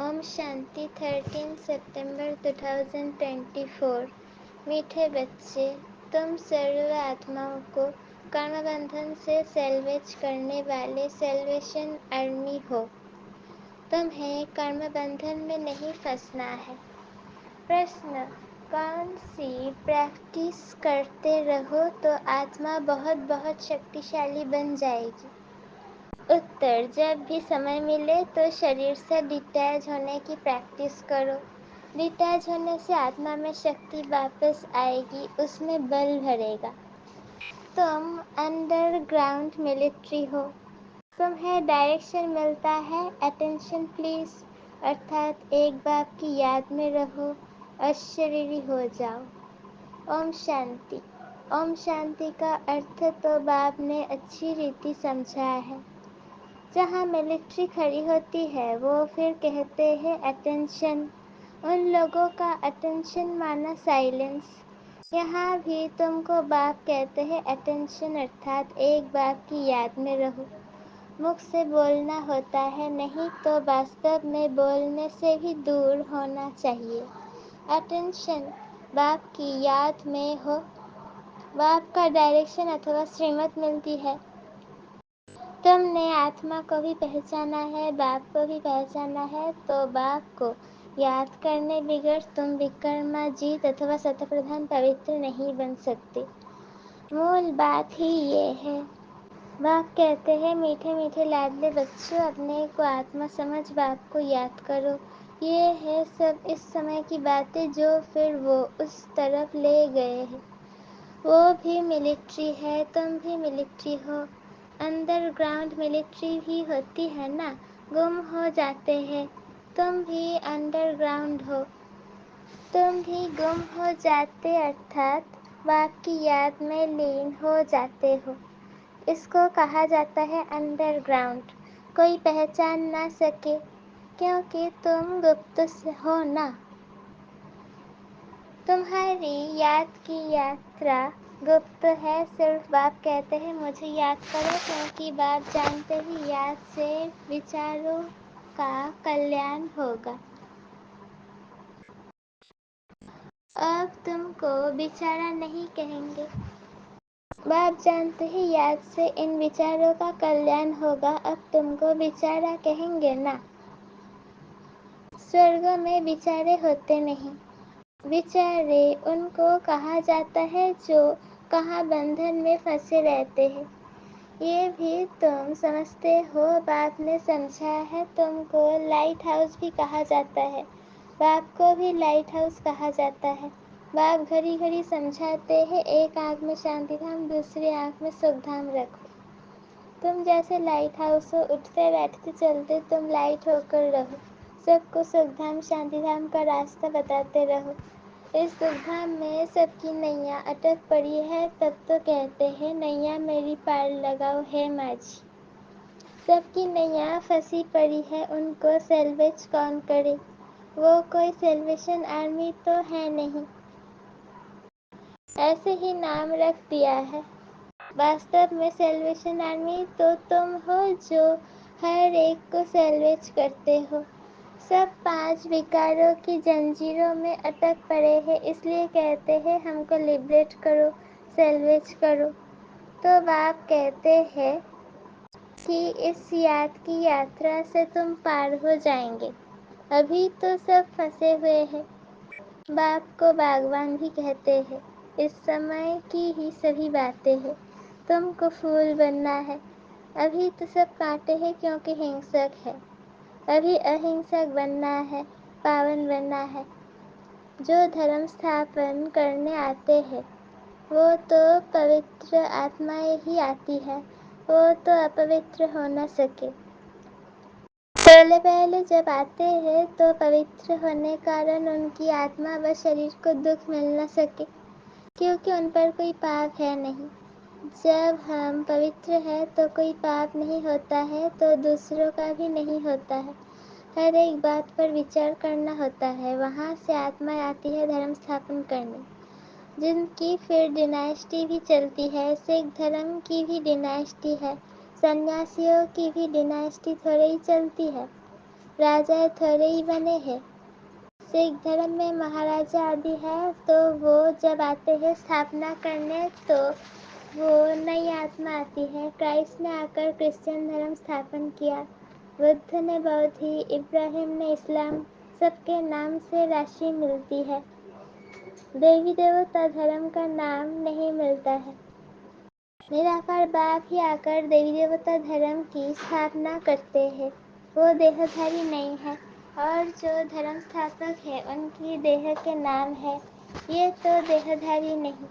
ओम शांति 13 सितंबर 2024। मीठे बच्चे, तुम सर्व आत्माओं को कर्म बंधन से सेल्वेज करने वाले सेल्वेशन आर्मी हो। तुम्हें कर्म बंधन में नहीं फंसना है। प्रश्न, कौन सी प्रैक्टिस करते रहो तो आत्मा बहुत बहुत शक्तिशाली बन जाएगी? उत्तर, जब भी समय मिले तो शरीर से डिटैच होने की प्रैक्टिस करो। डिटैच होने से आत्मा में शक्ति वापस आएगी, उसमें बल भरेगा। तुम अंडरग्राउंड मिलिट्री हो। तुम्हें डायरेक्शन मिलता है अटेंशन प्लीज, अर्थात एक बाप की याद में रहो, अशरीरी हो जाओ। ओम शांति। ओम शांति का अर्थ तो बाप ने अच्छी रीति समझा है। जहाँ मिलिट्री खड़ी होती है वो फिर कहते हैं अटेंशन। उन लोगों का अटेंशन माना साइलेंस। यहाँ भी तुमको बाप कहते हैं अटेंशन, अर्थात एक बाप की याद में रहो। मुख से बोलना होता है, नहीं तो वास्तव में बोलने से भी दूर होना चाहिए। अटेंशन, बाप की याद में हो। बाप का डायरेक्शन अथवा श्रीमत मिलती है। तुमने आत्मा को भी पहचाना है, बाप को भी पहचाना है, तो बाप को याद करने बगैर तुम विक्रमाजीत अथवा शतप्रधान पवित्र नहीं बन सकते। मूल बात ही ये है। बाप कहते हैं, मीठे मीठे लाडले बच्चों, अपने को आत्मा समझ बाप को याद करो। ये है सब इस समय की बातें जो फिर वो उस तरफ ले गए हैं। वो भी मिलिट्री है, तुम भी मिलिट्री हो। अंडरग्राउंड मिलिट्री भी होती है ना, गुम हो जाते हैं। तुम भी अंडरग्राउंड हो। तुम भी गुम हो जाते, अर्थात बाप की याद में लीन हो जाते हो। इसको कहा जाता है अंडरग्राउंड। कोई पहचान ना सके, क्योंकि तुम गुप्त हो ना। तुम्हारी याद की यात्रा गुप्त है। सिर्फ बाप कहते हैं मुझे याद करो, क्योंकि बाप जानते ही याद से विचारों का कल्याण होगा। अब तुमको विचारा नहीं कहेंगे। बाप जानते ही याद से इन विचारों का कल्याण होगा, अब तुमको विचारा कहेंगे ना। स्वर्ग में विचारे होते नहीं। विचारे उनको कहा जाता है जो कहाँ बंधन में फंसे रहते हैं। ये भी तुम समझते हो, बाप ने समझा है। तुमको लाइट हाउस भी कहा जाता है, बाप को भी लाइट हाउस कहा जाता है। बाप घड़ी घड़ी समझाते हैं, एक आँख में शांति धाम, दूसरी आँख में सुख धाम रखो। तुम जैसे लाइट हाउस हो, उठते बैठते चलते तुम लाइट होकर रहो। सबको सुख धाम शांति धाम का रास्ता बताते रहो। इस दुखधाम में सबकी नैया अटक पड़ी है, तब तो कहते हैं नैया मेरी पार लगाओ है माझी। सबकी नैया फंसी पड़ी है, उनको सेल्वेज कौन करे? वो कोई सेल्वेशन आर्मी तो है नहीं, ऐसे ही नाम रख दिया है। वास्तव में सेल्वेशन आर्मी तो तुम हो जो हर एक को सेल्वेज करते हो। सब 5 विकारों की जंजीरों में अटक पड़े हैं, इसलिए कहते हैं हमको लिबरेट करो, सेल्वेज करो। तो बाप कहते हैं कि इस याद की यात्रा से तुम पार हो जाएंगे। अभी तो सब फंसे हुए हैं। बाप को बागवान भी कहते हैं। इस समय की ही सभी बातें हैं। तुमको फूल बनना है। अभी तो सब कांटे हैं क्योंकि हिंसक है। अभी अहिंसक बनना है, पावन बनना है। जो धर्म स्थापन करने आते हैं वो तो पवित्र आत्माएं ही आती है, वो तो अपवित्र हो न सके। पहले पहले जब आते हैं तो पवित्र होने कारण उनकी आत्मा व शरीर को दुख मिल न सके, क्योंकि उन पर कोई पाप है नहीं। जब हम पवित्र हैं तो कोई पाप नहीं होता है, तो दूसरों का भी नहीं होता है। हर एक बात पर विचार करना होता है। वहाँ से आत्मा आती है धर्म स्थापन करने, जिनकी फिर डिनाइस्टी भी चलती है। सिख धर्म की भी डिनाइस्टी है, सन्यासियों की भी डिनाइस्टी थोड़ी ही चलती है। राजा थोड़े ही बने हैं। सिख धर्म में महाराजा आदि है, तो वो जब आते हैं स्थापना करने तो वो नई आत्मा आती है। क्राइस्ट ने आकर क्रिश्चियन धर्म स्थापन किया, बुद्ध ने बौद्ध, इब्राहिम ने इस्लाम, सबके नाम से राशि मिलती है। देवी देवता धर्म का नाम नहीं मिलता है। निराकार बाप ही आकर देवी देवता धर्म की स्थापना करते हैं। वो देहधारी नहीं है, और जो धर्म स्थापक है उनकी देह के नाम है। ये तो देहधारी नहीं।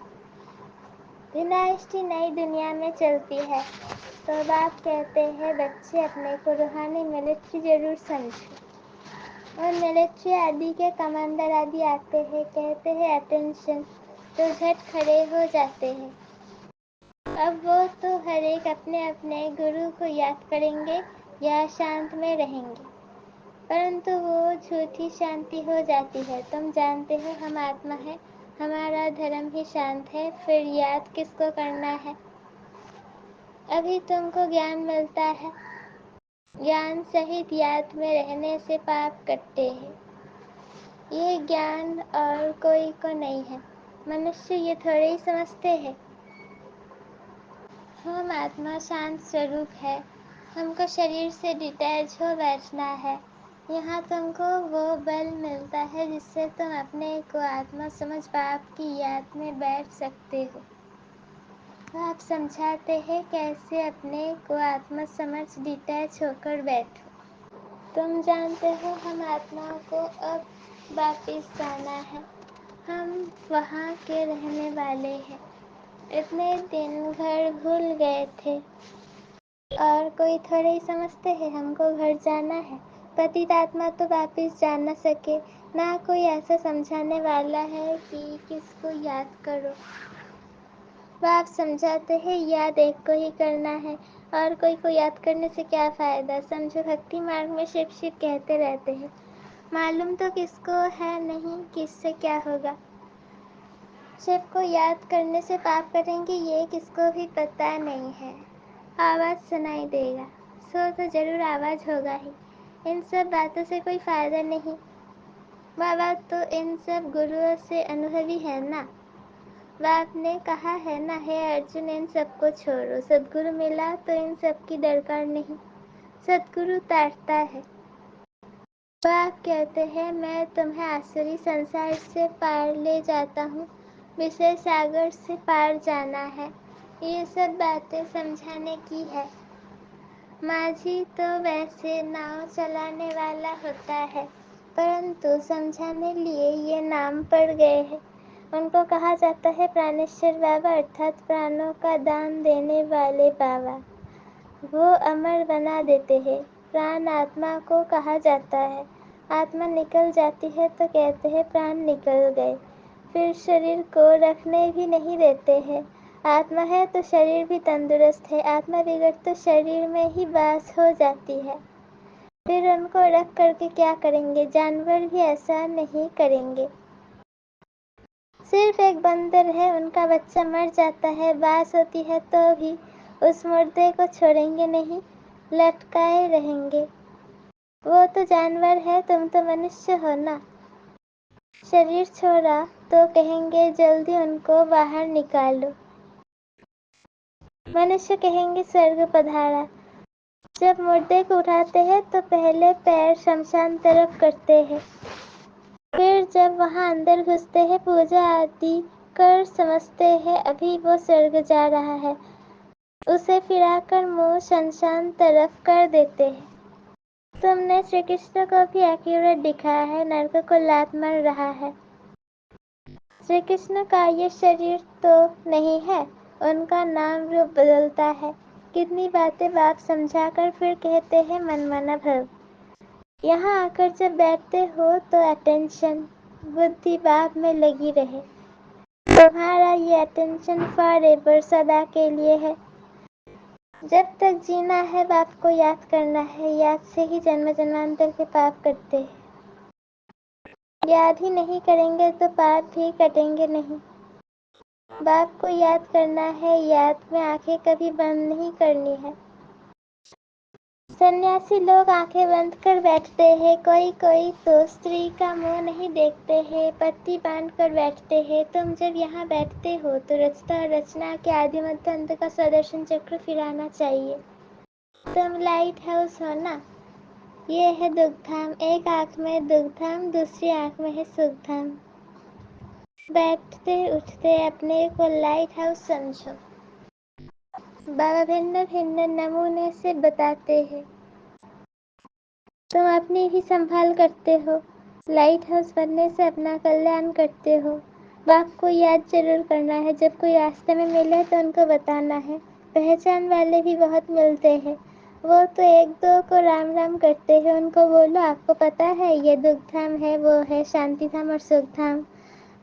डिनास्टी नई दुनिया में चलती है, तो बाप कहते हैं बच्चे अपने को रूहानी मिलिट्री जरूर समझो। और मिलिट्री आदि के कमांडर आदि आते हैं, कहते हैं अटेंशन, तो झट खड़े हो जाते हैं। अब वो तो हर एक अपने अपने गुरु को याद करेंगे या शांत में रहेंगे, परंतु वो झूठी शांति हो जाती है। तुम जानते हो हम आत्मा है, हमारा धर्म ही शांत है, फिर याद किसको करना है? अभी तुमको ज्ञान मिलता है, ज्ञान सहित याद में रहने से पाप कटते हैं। ये ज्ञान और कोई को नहीं है। मनुष्य ये थोड़े ही समझते हैं। हम आत्मा शांत स्वरूप है, हमको शरीर से डिटैच हो बैठना है। यहाँ तुमको वो बल मिलता है जिससे तुम अपने को आत्मा समझ बाप की याद में बैठ सकते हो। आप समझाते हैं कैसे अपने को आत्मा समझ डिटैच होकर बैठो। तुम जानते हो हम आत्माओं को अब वापिस जाना है, हम वहाँ के रहने वाले हैं। इतने दिन घर भूल गए थे, और कोई थोड़े ही समझते हैं हमको घर जाना है। पतित आत्मा तो वापिस जा न सके, ना कोई ऐसा समझाने वाला है कि किसको याद करो। बाप समझाते हैं याद एक को ही करना है, और कोई को याद करने से क्या फायदा। समझो भक्ति मार्ग में शिव शिव कहते रहते हैं, मालूम तो किसको है नहीं किससे क्या होगा। शिव को याद करने से पाप करेंगे ये किसको भी पता नहीं है। आवाज़ सुनाई देगा, सो तो जरूर आवाज़ होगा ही। इन सब बातों से कोई फायदा नहीं। बाबा तो इन सब गुरुओं से अनुभवी है ना। बाप ने कहा है ना, हे अर्जुन इन सबको छोड़ो, सदगुरु मिला तो इन सब की दरकार नहीं। सदगुरु तारता है। बाप कहते हैं मैं तुम्हें आसुरी संसार से पार ले जाता हूँ, विषय सागर से पार जाना है। ये सब बातें समझाने की है। माझी तो वैसे नाव चलाने वाला होता है, परंतु समझाने लिए ये नाम पड़ गए हैं। उनको कहा जाता है प्राणेश्वर बाबा, अर्थात प्राणों का दान देने वाले बाबा। वो अमर बना देते हैं। प्राण आत्मा को कहा जाता है। आत्मा निकल जाती है तो कहते हैं प्राण निकल गए, फिर शरीर को रखने भी नहीं देते हैं। आत्मा है तो शरीर भी तंदुरुस्त है, आत्मा बिगड़ तो शरीर में ही बास हो जाती है। फिर उनको रख करके क्या करेंगे? जानवर भी ऐसा नहीं करेंगे। सिर्फ एक बंदर है, उनका बच्चा मर जाता है, बास होती है तो भी उस मुर्दे को छोड़ेंगे नहीं, लटकाए रहेंगे। वो तो जानवर है, तुम तो मनुष्य हो ना। शरीर छोड़ा तो कहेंगे जल्दी उनको बाहर निकालो। मनुष्य कहेंगे स्वर्ग पधारा। जब मुर्दे को उठाते हैं तो पहले पैर शमशान तरफ करते हैं, फिर जब वहां अंदर घुसते हैं पूजा आदि कर समझते हैं अभी वो स्वर्ग जा रहा है, उसे फिराकर मुंह शमशान तरफ कर देते हैं। तुमने श्री कृष्ण को भी एक्यूरेट दिखाया है, नरक को लात मार रहा है। श्री कृष्ण का ये शरीर तो नहीं है, उनका नाम रूप बदलता है। कितनी बातें बाप समझाकर फिर कहते हैं मनमाना भव। यहाँ आकर जब बैठते हो तो अटेंशन बुद्धि बाप में लगी रहे। तुम्हारा ये अटेंशन फॉर एवर सदा के लिए है। जब तक जीना है बाप को याद करना है, याद से ही जन्म जन्मांतर के पाप कटते हैं। याद ही नहीं करेंगे तो पाप भी कटेंगे नहीं। बाप को याद करना है, याद में आंखें कभी बंद नहीं करनी है। सन्यासी लोग आंखें बंद कर बैठते हैं, कोई कोई तो स्त्री का मुंह नहीं देखते हैं, पट्टी बांध कर बैठते हैं। तुम जब यहाँ बैठते हो तो रचता और रचना के आदि मध्य अंत का सुदर्शन चक्र फिराना चाहिए। तुम लाइट हाउस हो ना। ये है दुखधाम, एक आंख में दुखधाम, दूसरी आंख में है सुखधाम। बैठते उठते अपने को लाइट हाउस समझो। बाबा भिन्न भिन्न नमूने से बताते हैं। तुम अपनी ही संभाल करते हो, लाइट हाउस बनने से अपना कल्याण करते हो। बाप को याद जरूर करना है, जब कोई रास्ते में मिले तो उनको बताना है। पहचान वाले भी बहुत मिलते हैं, वो तो एक दो को राम राम करते हैं, उनको बोलो आपको पता है ये दुखधाम है, वो है शांतिधाम और सुखधाम।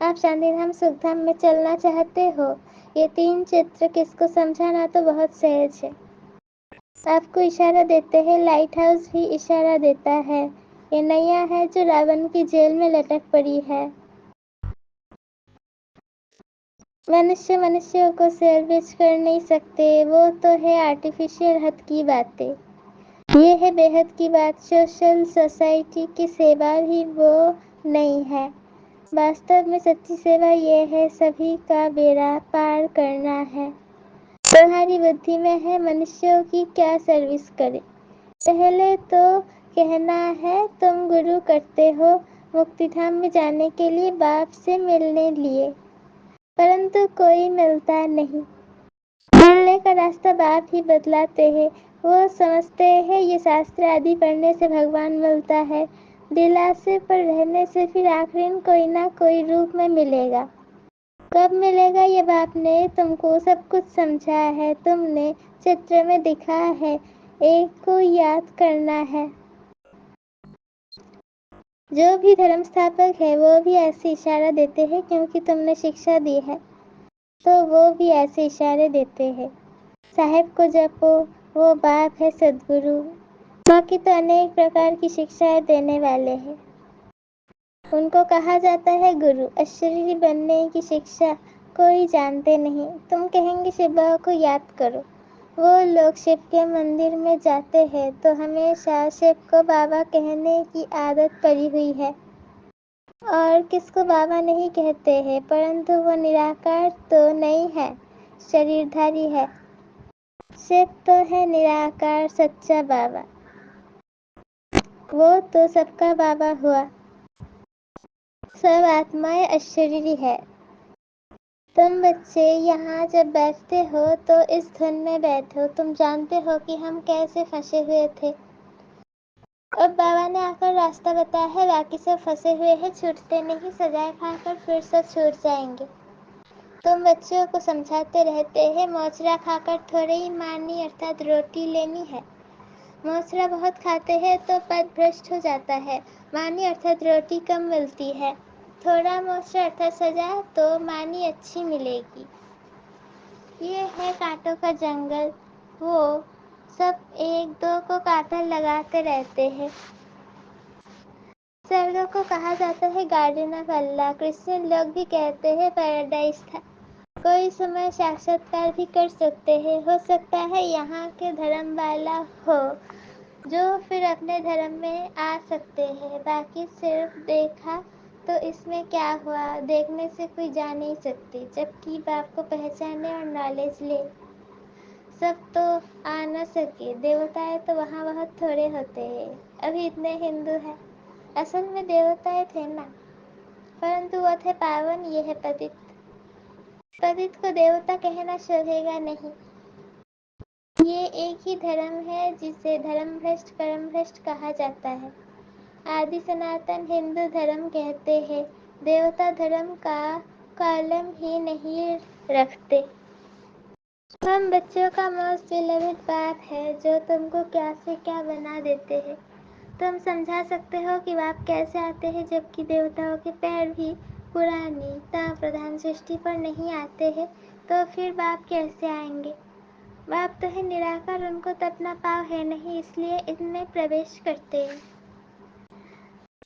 आप शांतिधाम सुखधाम में चलना चाहते हो। ये तीन चित्र किसको समझाना तो बहुत सहज है। आपको इशारा देते हैं, लाइट हाउस भी इशारा देता है। ये नैया है जो रावण की जेल में लटक पड़ी है। मनुष्य मनुष्यों को सैल्वेज कर नहीं सकते, वो तो है आर्टिफिशियल हद की बातें। ये है बेहद की बात, सोशल सोसाइटी की सेवा भी वो नहीं है। वास्तव में सच्ची सेवा ये है, सभी का बेड़ा पार करना है। तुम्हारी बुद्धि में है मनुष्यों की क्या सर्विस करे। पहले तो कहना है तुम गुरु करते हो मुक्तिधाम में जाने के लिए बाप से मिलने लिए, परंतु कोई मिलता नहीं। मिलने का रास्ता बाप ही बतलाते हैं। वो समझते हैं ये शास्त्र आदि पढ़ने से भगवान मिलता है, दिलासे पर रहने से फिर आखिर कोई ना कोई रूप में मिलेगा। कब मिलेगा ये बाप ने तुमको सब कुछ समझा है, तुमने चित्र में दिखा है, एक को याद करना है। जो भी धर्म स्थापक है वो भी ऐसे इशारा देते हैं, क्योंकि तुमने शिक्षा दी है तो वो भी ऐसे इशारे देते हैं। साहेब को जपो, वो बाप है सदगुरु। बाकी तो अनेक प्रकार की शिक्षाएं देने वाले हैं, उनको कहा जाता है गुरु। अशरीरी बनने की शिक्षा कोई जानते नहीं। तुम कहेंगे शिव बाबा को याद करो, वो लोग शिव के मंदिर में जाते हैं तो हमेशा शिव को बाबा कहने की आदत पड़ी हुई है, और किसको बाबा नहीं कहते हैं, परंतु वो निराकार तो नहीं है, शरीरधारी है। शिव तो है निराकार सच्चा बाबा, वो तो सबका बाबा हुआ। सब आत्माएं अशरीरी है। तुम बच्चे यहाँ जब बैठते हो तो इस धुन में बैठो। तुम जानते हो कि हम कैसे फंसे हुए थे, अब बाबा ने आकर रास्ता बताया है। बाकी सब फंसे हुए हैं, छूटते नहीं, सजाए खाकर फिर सब छूट जाएंगे। तुम बच्चों को समझाते रहते हैं, मोचरा खाकर थोड़े ही मारनी अर्थात रोटी लेनी है। मोचरा बहुत खाते हैं तो पद भ्रष्ट हो जाता है, मानी अर्थात रोटी कम मिलती है। थोड़ा मोचरा अर्थात सजा तो मानी अच्छी मिलेगी। ये है कांटों का जंगल, वो सब एक दो को कातर लगाते रहते हैं। स्वर्ग को कहा जाता है गार्डन ऑफ अल्लाह, क्रिश्चियन लोग भी कहते हैं पैराडाइज था। कोई समय साक्षात्कार भी कर सकते हैं, हो सकता है यहाँ के धर्म वाला हो जो फिर अपने धर्म में आ सकते हैं। बाकी सिर्फ देखा तो इसमें क्या हुआ, देखने से कोई जा नहीं सकते, जबकि बाप को पहचाने और नॉलेज ले। सब तो आ न सके, देवताएं तो वहाँ बहुत थोड़े होते हैं, अभी इतने हिंदू हैं। असल में देवताएं थे ना, परंतु वो थे पावन, ये है पतित। पतित को देवता कहना शोभेगा नहीं। ये एक ही धर्म है जिसे धर्म भ्रष्ट कर्म भ्रष्ट कहा जाता है। आदि सनातन हिंदू धर्म कहते हैं, देवता धर्म का कॉलम ही नहीं रखते। हम बच्चों का मोस्ट बिलवेड बाप है जो तुमको क्या से क्या बना देते हैं। तुम समझा सकते हो कि बाप कैसे आते हैं, जबकि देवताओं के पैर भी पुरानी ताप प्रधान सृष्टि पर नहीं आते हैं, तो फिर बाप कैसे आएंगे। बाप तो है निराकार, उनको तो अपना पाव है नहीं, इसलिए इनमें प्रवेश करते हैं।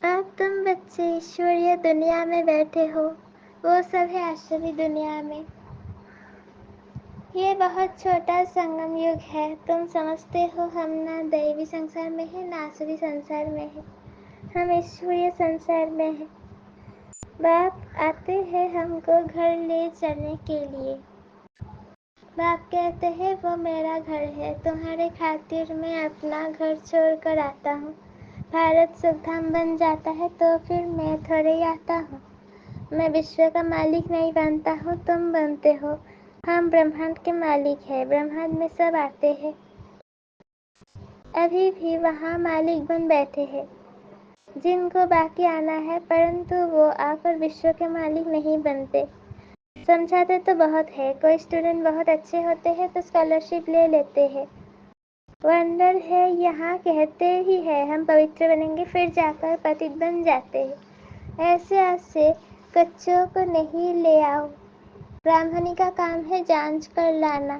अब तुम बच्चे ईश्वरीय दुनिया में बैठे हो, वो सब है आश्चर्य दुनिया में। یہ بہت چھوٹا سنگم یگ ہے. تم سمجھتے ہو ہم نہ دیوی سنسار میں ہیں نہ آسوری سنسار میں ہیں. ہم ایشوریہ سنسار میں ہیں. باپ آتے ہیں ہم کو گھر لے جانے کے لیے. باپ کہتے ہیں وہ میرا گھر ہے. تمہارے خاطر میں اپنا گھر چھوڑ کر آتا ہوں. بھارت سکھ دھام بن جاتا ہے تو پھر میں تھوڑے آتا ہوں. میں وشو کا مالک نہیں بنتا ہوں، تم بنتے ہو. ہم برہمانڈ کے مالک ہیں. برہمانڈ میں سب آتے ہیں. ابھی بھی وہاں مالک بن بیٹھے ہیں جن کو باقی آنا ہے، پرنتو وہ آ کر وشو کے مالک نہیں بنتے. سمجھاتے تو بہت ہے. کوئی اسٹوڈنٹ بہت اچھے ہوتے ہیں تو اسکالرشپ لے لیتے ہیں. ونڈر ہے یہاں کہتے ہی ہیں ہم پوتر بنیں گے، پھر جا کر پتت بن جاتے ہیں. ایسے آج سے کچوں کو نہیں لے آؤ. برہمنی کا کام ہے جانچ کر لانا.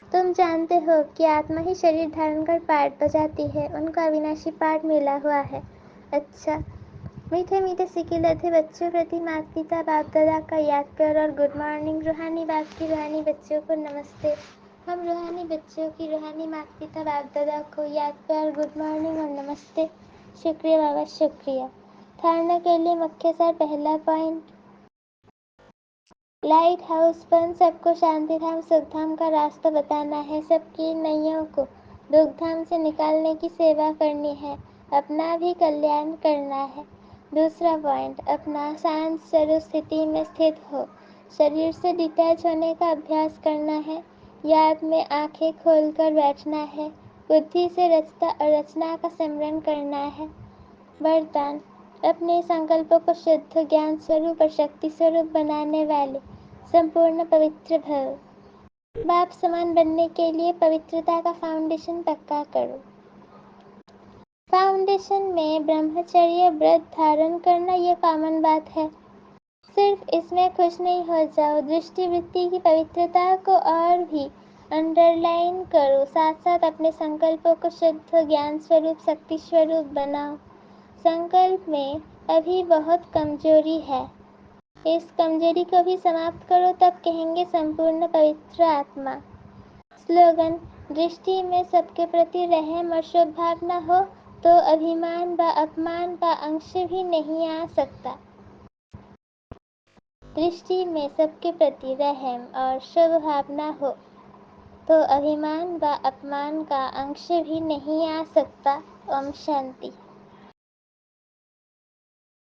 تم جانتے ہو کہ آتما ہی شریر دھارن کر پاٹ بجاتی ہے. ان کو اویناشی پاٹ ملا ہوا ہے. اچھا. میٹھے میٹھے سکے لدھے بچوں پرتی ماتا پتا باپ دادا کا یاد پیار اور گڈ مارننگ. روحانی باپ کی روحانی بچوں کو نمستے. ہم روحانی بچوں کی روحانی ماتا پتا باپ دادا کو یاد پیار گڈ مارننگ اور نمستے. شکریہ بابا شکریہ. دھارنا کے لیے مکھیہ سار. پہلا پوائنٹ، لائٹ ہاؤس بن سب کو شانتی دھام سکھ دھام کا راستہ بتانا ہے. سب کی نئیوں کو دکھ دھام سے نکالنے کی سیوا کرنی ہے. اپنا بھی کلیان کرنا ہے. دوسرا پوائنٹ، اپنا شانت سوروپ استھتی میں استھت ہو شریر سے ڈیٹیچ ہونے کا ابھیاس کرنا ہے. یاد میں آنکھیں کھول کر بیٹھنا ہے. بدھی سے رچتا اور رچنا کا سمرن کرنا ہے. وردان، اپنے سنکلپوں کو شدھ گیان سوروپ اور شکتی سوروپ بنانے والے سمپورن پوتر بھو. باپ سمان بننے کے لیے پوترتا کا فاؤنڈیشن پکا کرو. فاؤنڈیشن میں برہمچریہ ورت دھارن کرنا یہ کامن بات ہے. صرف اس میں خوش نہیں ہو جاؤ. درشٹی وتی کی پوترتا کو اور بھی انڈر لائن کرو. ساتھ ساتھ اپنے سنکلپوں کو شدھ گیان سوروپ شکتی سوروپ بناؤ. سنکلپ میں ابھی بہت کمزوری ہے. اس کمزوری کو بھی سماپت کرو تب کہیں گے سمپورن پوتر آتما. سلوگن، درشٹی میں سب کے پرتی رحم اور شبھ بھاونا ہو تو ابھیمان و اپمان کا انش بھی نہیں آ سکتا. درشٹی میں سب کے پرتی رحم اور شبھ بھاونا ہو تو ابھیمان و اپمان کا انش بھی نہیں آ سکتا. اوم شانتی.